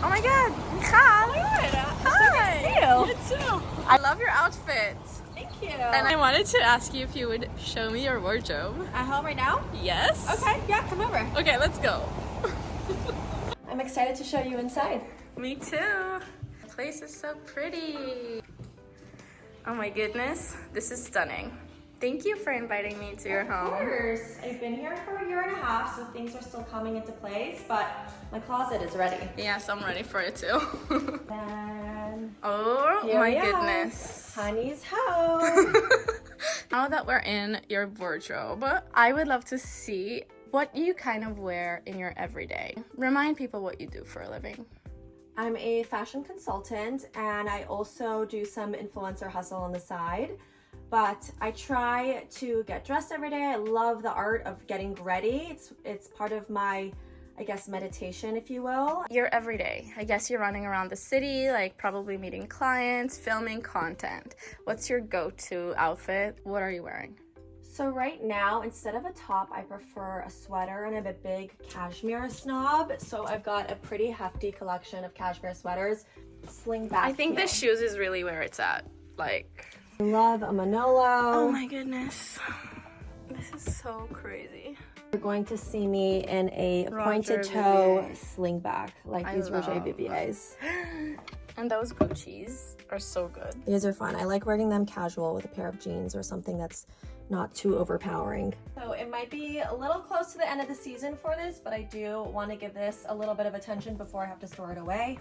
Oh my god, Michal! Oh my god! Hi! You too! I love your outfit. Thank you! And I wanted to ask you if you would show me your wardrobe. At home right now? Yes? Okay, yeah, come over. Okay, let's go. I'm excited to show you inside. Me too. The place is so pretty. Oh my goodness, this is stunning. Thank you for inviting me to your home. Of course. I've been here for a year and a half, so things are still coming into place, but my closet is ready. Yes, I'm ready for it too. And Oh here my we are. goodness. Honey's home. Now that we're in your wardrobe, I would love to see what you kind of wear in your everyday. Remind people what you do for a living. I'm a fashion consultant, and I also do some influencer hustle on the side. But I try to get dressed every day. I love the art of getting ready. It's part of my, I guess, meditation, if you will. Your everyday. I guess you're running around the city, like probably meeting clients, filming content. What's your go-to outfit? What are you wearing? So right now, instead of a top, I prefer a sweater, and I'm a big cashmere snob. So I've got a pretty hefty collection of cashmere sweaters. Sling back. I think heel. the shoes is really where it's at. Like, I love a Manolo. oh my goodness. This is so crazy. You're going to see me in a Roger pointed toe Vivier. slingback, like I these Roger love Viviers. And those Gucci's are so good. These are fun. I like wearing them casual with a pair of jeans or something that's not too overpowering. So it might be a little close to the end of the season for this, but I do want to give this a little bit of attention before I have to store it away.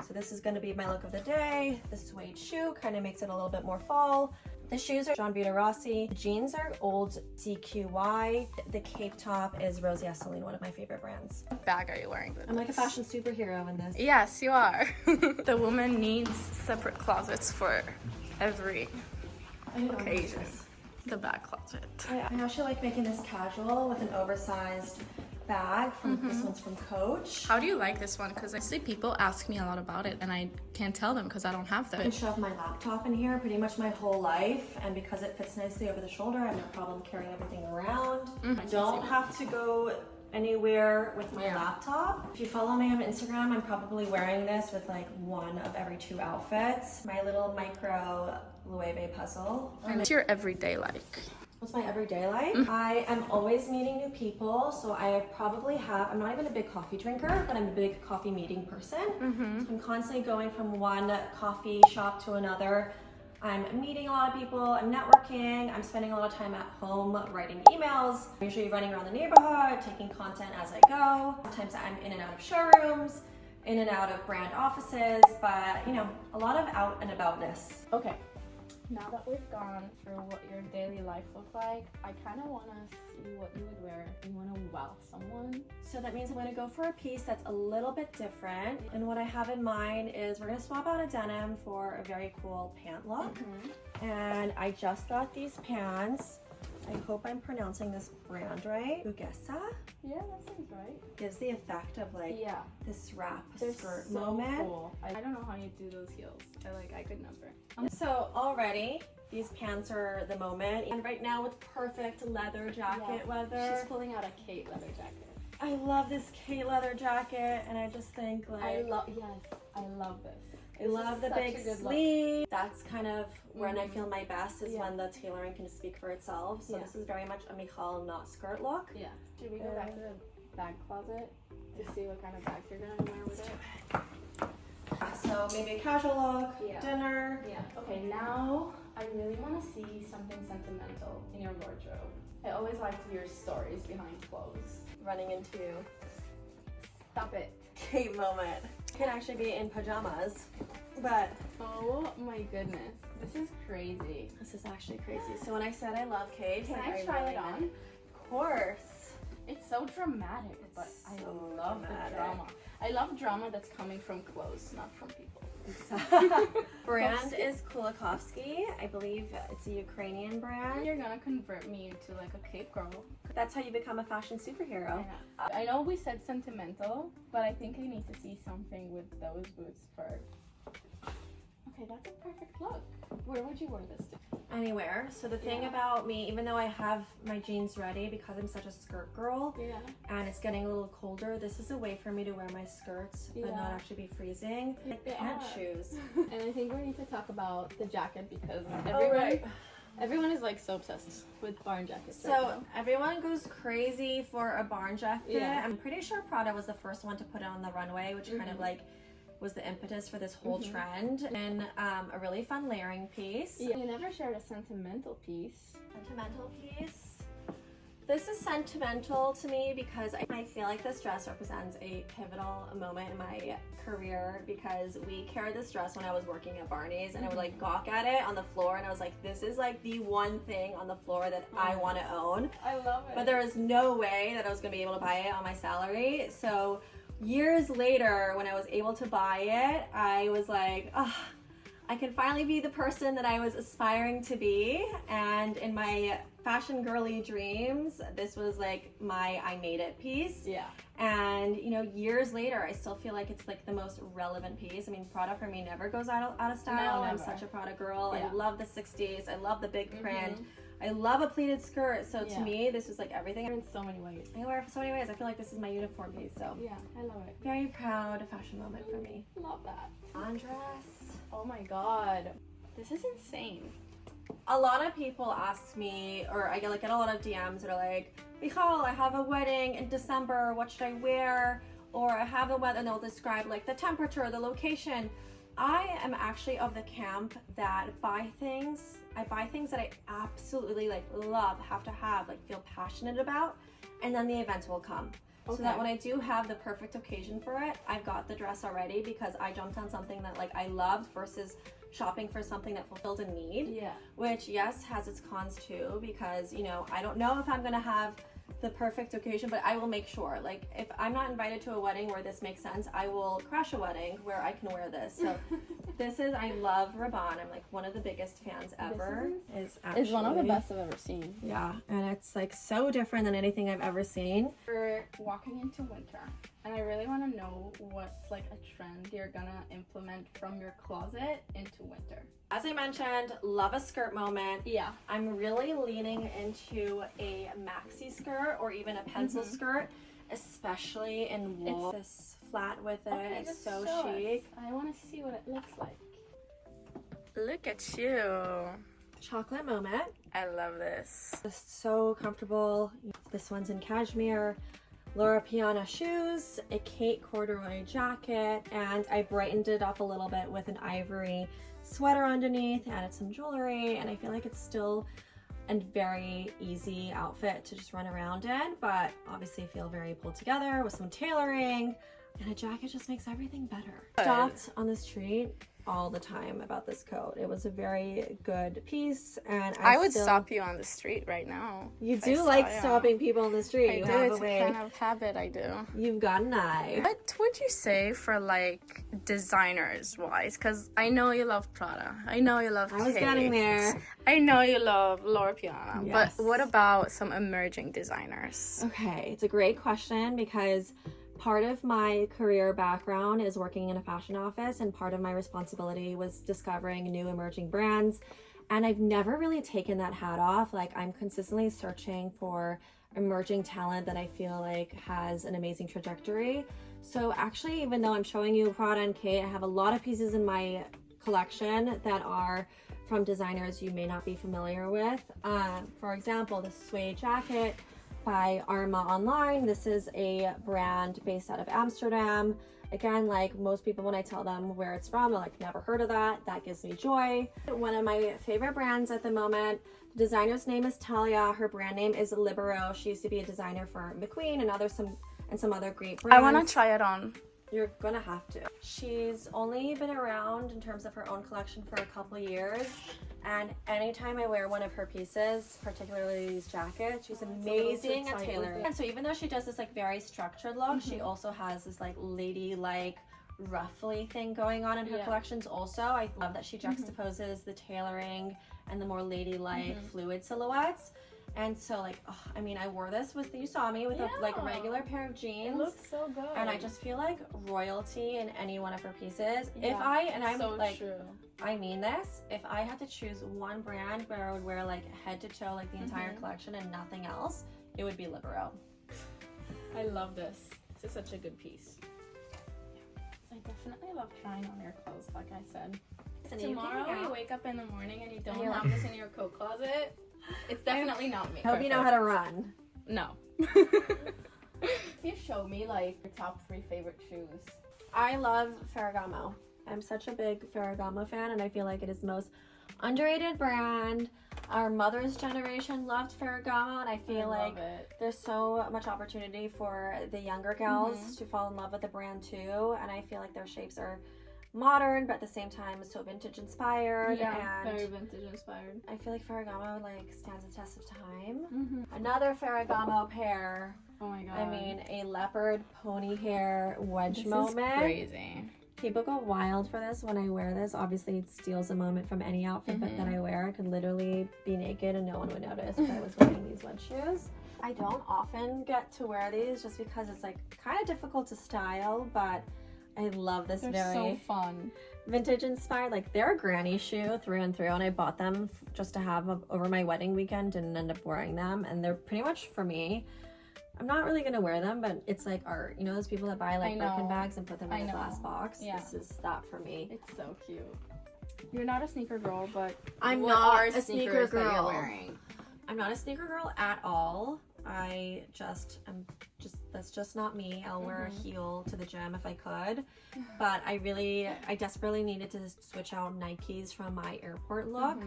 So this is going to be my look of the day. The suede shoe kind of makes it a little bit more fall. The shoes are John Vita Rossi. The jeans are old CQY. The cape top is Rosie Assoulin, one of my favorite brands. What bag are you wearing? I'm like a fashion superhero in this. Yes, you are. The woman needs separate closets for every occasion. The bag closet. I actually like making this casual with an oversized bag. This one's from Coach. How do you like this one? Because I see people ask me a lot about it and I can't tell them because I don't have I can them. shove my laptop in here pretty much my whole life, and because it fits nicely over the shoulder, I have no problem carrying everything around. I don't have to go anywhere with my laptop. If you follow me on Instagram, I'm probably wearing this with like one of every 2 outfits. My little micro Loewe puzzle. What's your everyday like? What's my everyday like? I am always meeting new people, so I probably have, I'm not even a big coffee drinker, but I'm a big coffee meeting person. So I'm constantly going from one coffee shop to another. I'm meeting a lot of people, I'm networking, I'm spending a lot of time at home writing emails. I'm usually running around the neighborhood, taking content as I go. Sometimes I'm in and out of showrooms, in and out of brand offices, but you know, a lot of out and aboutness. Okay. Now that we've gone through what your daily life looked like, I kind of want to see what you would wear if you want to wow someone. So that means I'm gonna go for a piece that's a little bit different. And what I have in mind is we're gonna swap out a denim for a very cool pant look. And I just got these pants. I hope I'm pronouncing this brand right. Ugesa Yeah, that seems right. gives the effect of like this wrap skirt so moment. Cool. I don't know how you do those heels. I could never. So already these pants are the moment, and right now it's perfect leather jacket weather. She's pulling out a Kate leather jacket. I love this Kate leather jacket, and I just think like I love this. I love the big sleeve. That's kind of when I feel my best is when the tailoring can speak for itself. So this is very much a Michal not skirt look. Yeah. Should we go back to the bag closet to see what kind of bags you're gonna wear with it? So maybe a casual look, dinner. Yeah. Okay, now I really want to see something sentimental in your wardrobe. I always like to hear stories behind clothes. Running into Stop it. Kate moment. Could actually be in pajamas, but Oh my goodness. This is crazy. this is actually crazy. So when I said I love Kate, Can like, I try really it on? meant- Of course. It's so dramatic, but I so love dramatic. the drama. I love drama that's coming from clothes, not from people. Brand is Kulikovsky. I believe it's a Ukrainian brand. You're gonna convert me into like a Cape girl. That's how you become a fashion superhero. I know we said sentimental, but I think I need to see something with those boots first. Okay, that's a perfect look. Where would you wear this to? anywhere. So the thing about me, even though I have my jeans ready because I'm such a skirt girl, and it's getting a little colder, this is a way for me to wear my skirts but not actually be freezing. Like pant shoes. And I think we need to talk about the jacket because everyone is like so obsessed with barn jackets. So everyone goes crazy for a barn jacket. I'm pretty sure Prada was the first one to put it on the runway, which kind of like was the impetus for this whole trend. And a really fun layering piece. You never shared a sentimental piece. Sentimental piece. This is sentimental to me because I feel like this dress represents a pivotal moment in my career, because we carried this dress when I was working at Barney's, and I would like gawk at it on the floor, and I was like, this is like the one thing on the floor that I want to own. I love it. But there was no way that I was going to be able to buy it on my salary. So years later, when I was able to buy it, I was like, oh, I can finally be the person that I was aspiring to be. And in my fashion girly dreams, this was like my I made it piece. And you know, years later, I still feel like it's like the most relevant piece. I mean, Prada for me never goes out of style. I'm such a Prada girl. I love the 60s. I love the big print. I love a pleated skirt. So to me, this was like everything. In so many ways. I wear it for so many ways. I feel like this is my uniform piece. So yeah, I love it. Very proud fashion moment for me. Love that. Dress. Oh my god. This is insane. A lot of people ask me, or I get a lot of DMs that are like, Michal, I have a wedding in December, what should I wear? Or I have a wedding, and they'll describe like the temperature, the location. I am actually of the camp that I buy things that I absolutely like love, have to have, like feel passionate about, and then the event will come. So that when I do have the perfect occasion for it, I've got the dress already, because I jumped on something that like I loved versus shopping for something that fulfilled a need. Which yes, has its cons too, because you know, I don't know if I'm gonna have the perfect occasion, but I will make sure, like if I'm not invited to a wedding where this makes sense, I will crash a wedding where I can wear this. So I love Rabanne. I'm like one of the biggest fans ever. It's one of the best I've ever seen. Yeah, and it's like so different than anything I've ever seen. We're walking into winter, and I really want to know what's like a trend you're gonna implement from your closet into winter. As I mentioned, love a skirt moment. I'm really leaning into a maxi skirt or even a pencil skirt, especially in wool. It's this flat with it. It's so chic. I want to see what it looks like. Look at you. Chocolate moment. I love this. Just so comfortable. This one's in cashmere. Laura Piana shoes, a Kate corduroy jacket, and I brightened it up a little bit with an ivory sweater underneath, added some jewelry, and I feel like it's still a very easy outfit to just run around in, but obviously feel very pulled together with some tailoring, and a jacket just makes everything better. Stopped on the street all the time about this coat. It was a very good piece, and I would stop you on the street right now. You do like stopping people on the street. I do. It's a kind of habit I do. You've got an eye. What would you say for like designers wise? Because I know you love Prada. I know you love Kate. I was getting there. I know you love Laura Piana. Yes. But what about some emerging designers? Okay, it's a great question, because part of my career background is working in a fashion office, and part of my responsibility was discovering new emerging brands. And I've never really taken that hat off. Like, I'm consistently searching for emerging talent that I feel like has an amazing trajectory. So actually, even though I'm showing you Prada and Kate, I have a lot of pieces in my collection that are from designers you may not be familiar with. For example, the suede jacket by Arma Online. This is a brand based out of Amsterdam. Again, like most people, when I tell them where it's from, they're like, never heard of that. That gives me joy. One of my favorite brands at the moment, the designer's name is Talia. Her brand name is Libero. She used to be a designer for McQueen and some other great brands. I want to try it on. You're gonna have to. She's only been around in terms of her own collection for a couple years, and anytime I wear one of her pieces, particularly these jackets, she's amazing at tailoring. And so even though she does this like very structured look, she also has this like ladylike ruffly thing going on in her collections also. I love that she juxtaposes the tailoring and the more ladylike fluid silhouettes. And so like, oh, I mean, I wore this with, you saw me with a like regular pair of jeans. It looks so good. And I just feel like royalty in any one of her pieces. Yeah, I'm so like, true. I mean this, if I had to choose one brand where I would wear like head to toe, like the entire collection and nothing else, it would be Libero. I love this. This is such a good piece. I definitely love trying on your clothes, like I said. Tomorrow you wake up in the morning and you don't have this in your coat closet, it's definitely not me. Hope you know how to run. No. You show me like your top 3 favorite shoes. I love Ferragamo. I'm such a big Ferragamo fan, and I feel like it is the most underrated brand. Our mother's generation loved Ferragamo, and I feel like there's so much opportunity for the younger gals to fall in love with the brand too. And I feel like their shapes are modern, but at the same time so vintage inspired. Yeah, and very vintage inspired. I feel like Ferragamo like stands the test of time. Another Ferragamo pair. Oh my god. I mean, a leopard pony hair wedge this moment. Is crazy. People go wild for this when I wear this. Obviously, it steals a moment from any outfit that I wear. I could literally be naked and no one would notice if I was wearing these wedge shoes. I don't often get to wear these just because it's like kind of difficult to style, but I love this. They're so fun. Vintage inspired. Like, they're a granny shoe through and through, and I bought them just to have over my wedding weekend. Didn't end up wearing them, and they're pretty much for me. I'm not really gonna wear them, but it's like art. You know those people that buy like Birkin bags and put them in a glass box? Yeah. This is that for me. It's so cute. You're not a sneaker girl, but I'm what not are a sneaker girl. That you're wearing? I'm not a sneaker girl at all. That's just not me. I'll wear a heel to the gym if I could, but I desperately needed to switch out Nikes from my airport look.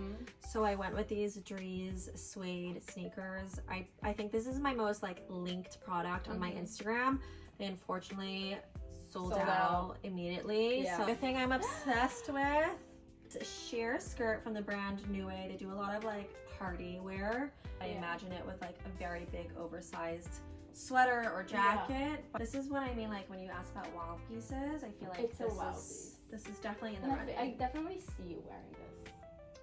So I went with these Dries suede sneakers. I think this is my most like linked product on my Instagram. They unfortunately sold out immediately. So the thing I'm obsessed with, it's a sheer skirt from the brand Nue. They do a lot of like party wear. I imagine it with like a very big oversized sweater or jacket. But this is what I mean, like when you ask about wow pieces, I feel like it's a wow piece. This is definitely in the running. I definitely see you wearing this.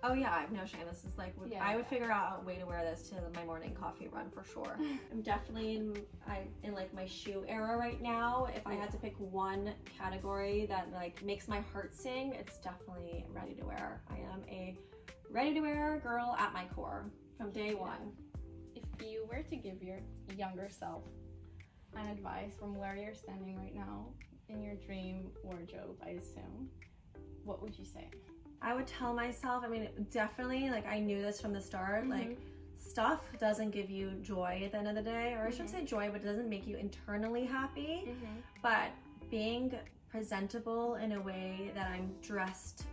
Oh yeah, I have no shame. This is like, I would figure out a way to wear this to my morning coffee run for sure. I'm definitely in like my shoe era right now. If I had to pick one category that like makes my heart sing, it's definitely ready to wear. I am a ready to wear girl at my core from day one. If you were to give your younger self an advice from where you're standing right now in your dream wardrobe, I assume, what would you say? I would tell myself, I mean, definitely, like I knew this from the start, like stuff doesn't give you joy at the end of the day, or I shouldn't say joy, but it doesn't make you internally happy. But being presentable in a way that I'm dressed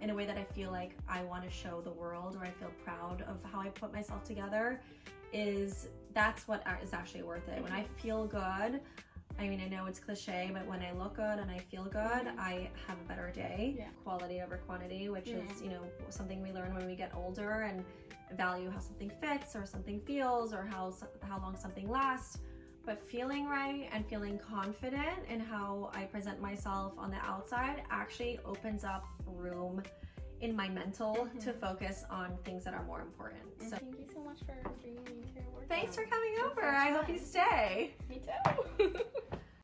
in a way that I feel like I want to show the world, or I feel proud of how I put myself together, that's what is actually worth it. When I feel good, I mean, I know it's cliche, but when I look good and I feel good, I have a better day. Quality over quantity, which is, you know, something we learn when we get older and value how something fits or something feels or how long something lasts. But feeling right and feeling confident in how I present myself on the outside actually opens up room in my mental to focus on things that are more important. So thank you so much for bringing me to your work. Thanks for coming over. I hope you stay. Me too.